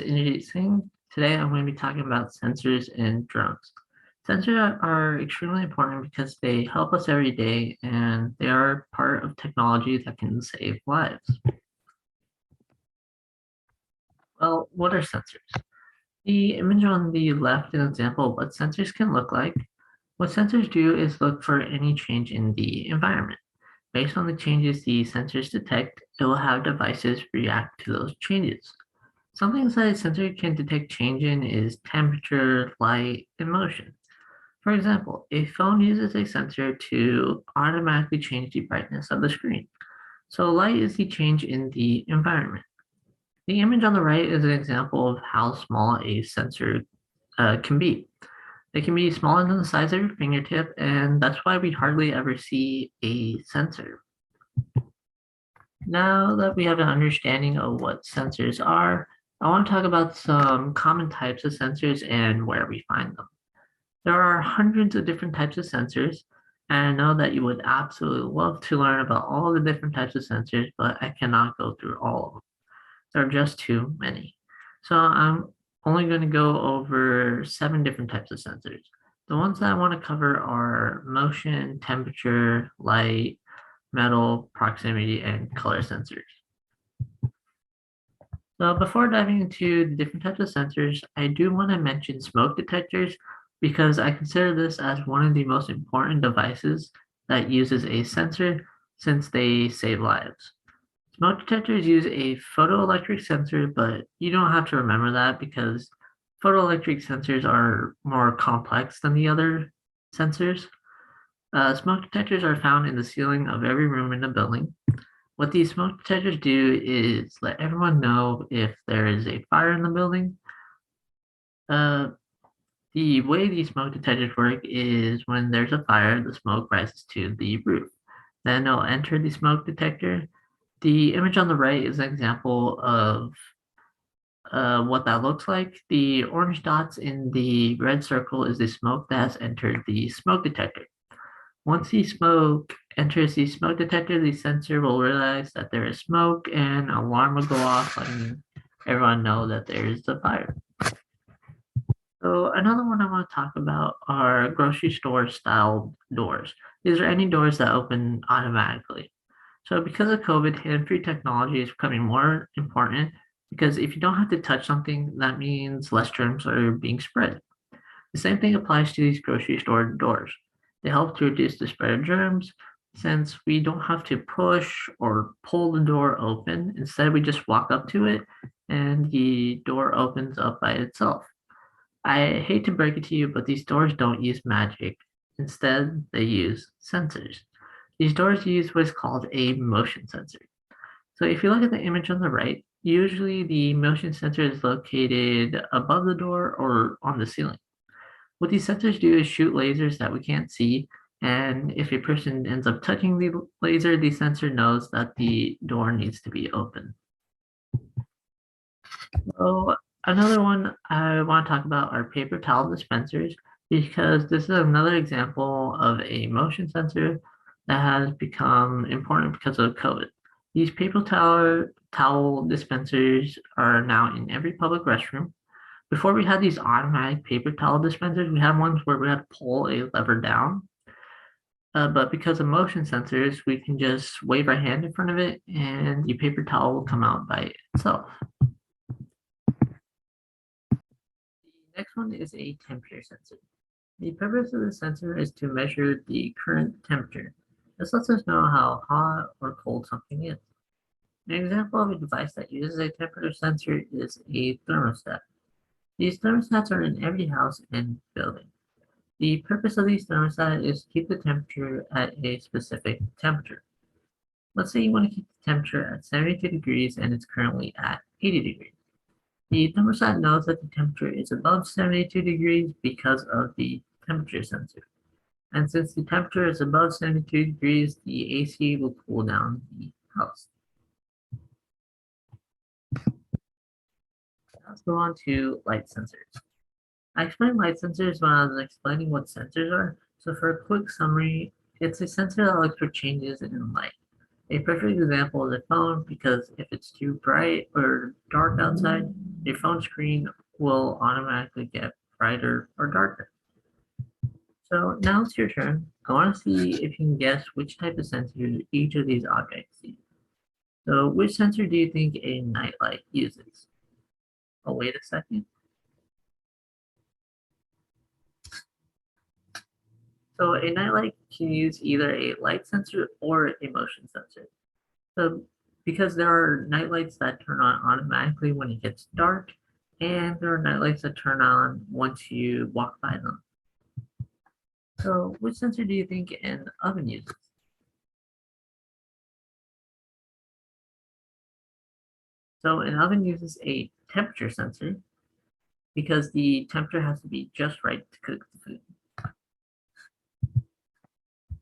name's Inderjit Singh. Today I'm going to be talking about sensors and drones. Sensors are extremely important because they help us every day and they are part of technology that can save lives. Well, what are sensors? The image on the left is an example of what sensors can look like. What sensors do is look for any change in the environment. Based on the changes the sensors detect, it will have devices react to those changes. Some things that a sensor can detect change in is temperature, light, and motion. For example, a phone uses a sensor to automatically change the brightness of the screen. So light is the change in the environment. The image on the right is an example of how small a sensor can be. They can be smaller than the size of your fingertip, and that's why we hardly ever see a sensor. Now that we have an understanding of what sensors are, I want to talk about some common types of sensors and where we find them. There are hundreds of different types of sensors, and I know that you would absolutely love to learn about all the different types of sensors, but I cannot go through all of them. There are just too many. So I'm only going to go over 7 different types of sensors. The ones that I want to cover are motion, temperature, light, metal, proximity, and color sensors. So before diving into the different types of sensors, I do want to mention smoke detectors because I consider this as one of the most important devices that uses a sensor since they save lives. Smoke detectors use a photoelectric sensor, but you don't have to remember that because photoelectric sensors are more complex than the other sensors. Smoke detectors are found in the ceiling of every room in the building. What these smoke detectors do is let everyone know if there is a fire in the building. Uh, the way these smoke detectors work is when there's a fire, the smoke rises to the roof. Then it'll enter the smoke detector. The image on the right is an example of what that looks like. The orange dots in the red circle is the smoke that has entered the smoke detector. Once the smoke enters the smoke detector, the sensor will realize that there is smoke and an alarm will go off, letting everyone know that there is a fire. So another one I want to talk about are grocery store style doors. These are any doors that open automatically. So because of COVID, hand-free technology is becoming more important because if you don't have to touch something, that means less germs are being spread. The same thing applies to these grocery store doors. They help to reduce the spread of germs since we don't have to push or pull the door open. Instead, we just walk up to it and the door opens up by itself. I hate to break it to you, but these doors don't use magic. Instead, they use sensors. These doors use what's called a motion sensor. So if you look at the image on the right, usually the motion sensor is located above the door or on the ceiling. What these sensors do is shoot lasers that we can't see, and if a person ends up touching the laser, the sensor knows that the door needs to be open. So another one I want to talk about are paper towel dispensers because this is another example of a motion sensor that has become important because of COVID. These paper towel dispensers are now in every public restroom. Before we had these automatic paper towel dispensers, we had ones where we had to pull a lever down. But because of motion sensors, we can just wave our hand in front of it and the paper towel will come out by itself. The next one is a temperature sensor. The purpose of the sensor is to measure the current temperature. This lets us know how hot or cold something is. An example of a device that uses a temperature sensor is a thermostat. These thermostats are in every house and building. The purpose of these thermostats is to keep the temperature at a specific temperature. Let's say you want to keep the temperature at 72 degrees and it's currently at 80 degrees. The thermostat knows that the temperature is above 72 degrees because of the temperature sensor. And since the temperature is above 72 degrees, the AC will cool down the house. Let's go on to light sensors. I explained light sensors when I was explaining what sensors are. So for a quick summary, it's a sensor that looks for changes in light. A perfect example is a phone because if it's too bright or dark outside, your phone screen will automatically get brighter or darker. So now it's your turn. I want to see if you can guess which type of sensor each of these objects use. So which sensor do you think a nightlight uses? Oh, wait a second. So a nightlight can use either a light sensor or a motion sensor. So because there are nightlights that turn on automatically when it gets dark, and there are nightlights that turn on once you walk by them. So which sensor do you think an oven uses? So an oven uses a temperature sensor because the temperature has to be just right to cook the food.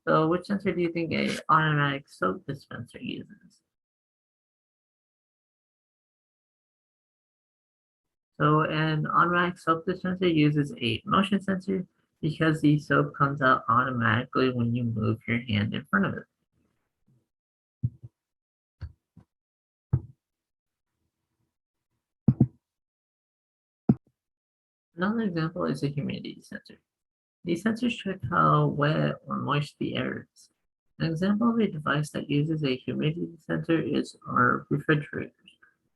So which sensor do you think a automatic soap dispenser uses? So an automatic soap dispenser uses a motion sensor because the soap comes out automatically when you move your hand in front of it. Another example is a humidity sensor. These sensors check how wet or moist the air is. An example of a device that uses a humidity sensor is our refrigerators.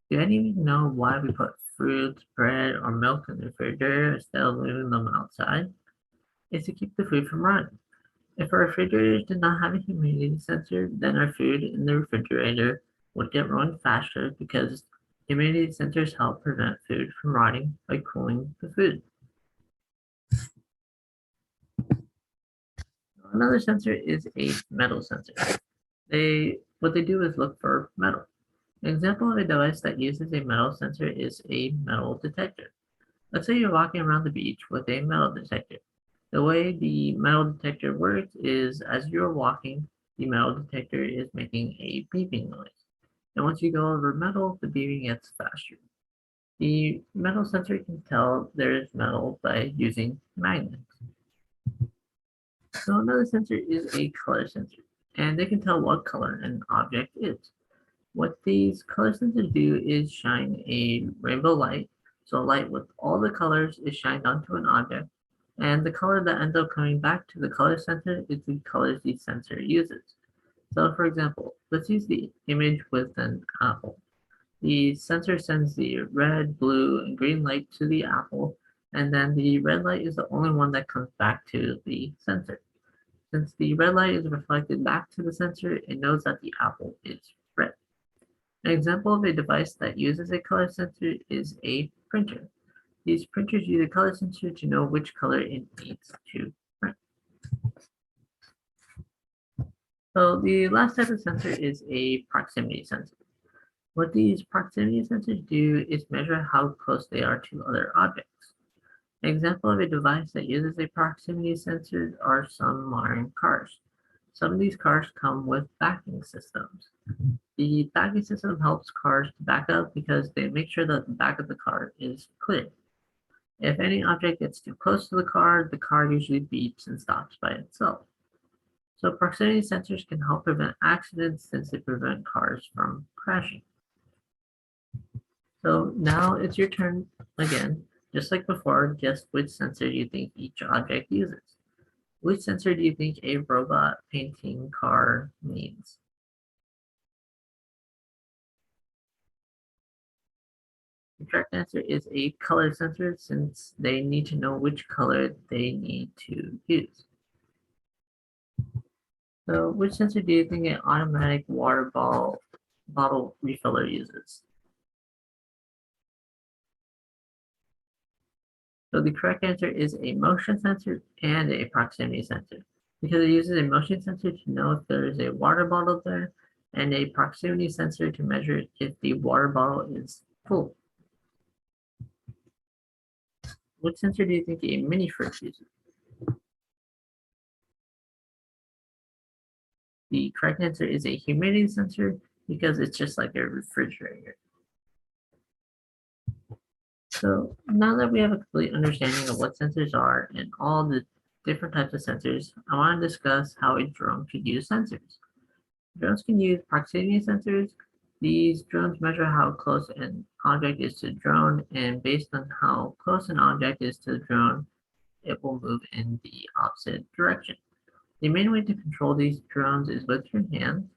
Do any of you know why we put fruits, bread, or milk in the refrigerator instead of leaving them outside? It's to keep the food from rotting. If our refrigerators did not have a humidity sensor, then our food in the refrigerator would get ruined faster because humidity sensors help prevent food from rotting by cooling the food. Another sensor is a metal sensor. What they do is look for metal. An example of a device that uses a metal sensor is a metal detector. Let's say you're walking around the beach with a metal detector. The way the metal detector works is as you're walking, the metal detector is making a beeping noise. And once you go over metal, the beeping gets faster. The metal sensor can tell there is metal by using magnets. So another sensor is a color sensor, and they can tell what color an object is. What these color sensors do is shine a rainbow light. So a light with all the colors is shined onto an object, and the color that ends up coming back to the color sensor is the colors the sensor uses. So for example, let's use the image with an apple. The sensor sends the red, blue, and green light to the apple, and then the red light is the only one that comes back to the sensor. Since the red light is reflected back to the sensor, it knows that the apple is red. An example of a device that uses a color sensor is a printer. These printers use a color sensor to know which color it needs to print. So the last type of sensor is a proximity sensor. What these proximity sensors do is measure how close they are to other objects. An example of a device that uses a proximity sensor are some modern cars. Some of these cars come with backing systems. The backing system helps cars to back up because they make sure that the back of the car is clear. If any object gets too close to the car usually beeps and stops by itself. So proximity sensors can help prevent accidents since they prevent cars from crashing. So now it's your turn again. Just like before, guess which sensor you think each object uses. Which sensor do you think a robot painting car needs? The correct answer is a color sensor since they need to know which color they need to use. So which sensor do you think an automatic bottle refiller uses? So the correct answer is a motion sensor and a proximity sensor because it uses a motion sensor to know if there is a water bottle there and a proximity sensor to measure if the water bottle is full. What sensor do you think a mini fridge uses? The correct answer is a humidity sensor because it's just like a refrigerator. So now that we have a complete understanding of what sensors are and all the different types of sensors, I want to discuss how a drone could use sensors. Drones can use proximity sensors. These drones measure how close an object is to the drone, and based on how close an object is to the drone, it will move in the opposite direction. The main way to control these drones is with your hand.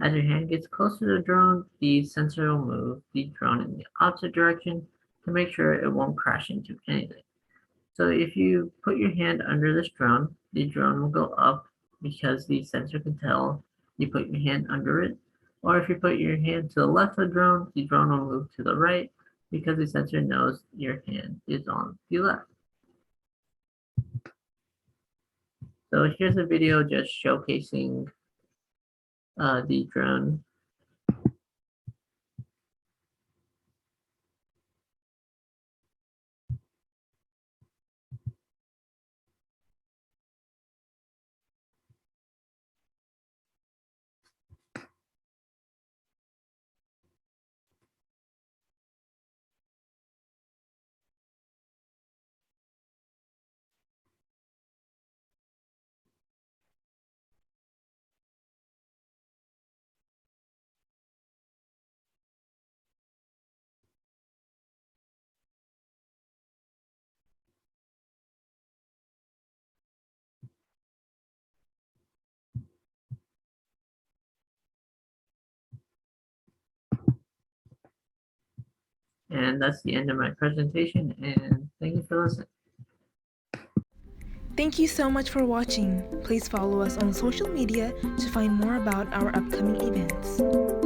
As your hand gets closer to the drone, the sensor will move the drone in the opposite direction to make sure it won't crash into anything. So if you put your hand under this drone, the drone will go up because the sensor can tell you put your hand under it. Or if you put your hand to the left of the drone will move to the right because the sensor knows your hand is on the left. So here's a video just showcasing the drone. And that's the end of my presentation, and thank you for listening. Thank you so much for watching. Please follow us on social media to find more about our upcoming events.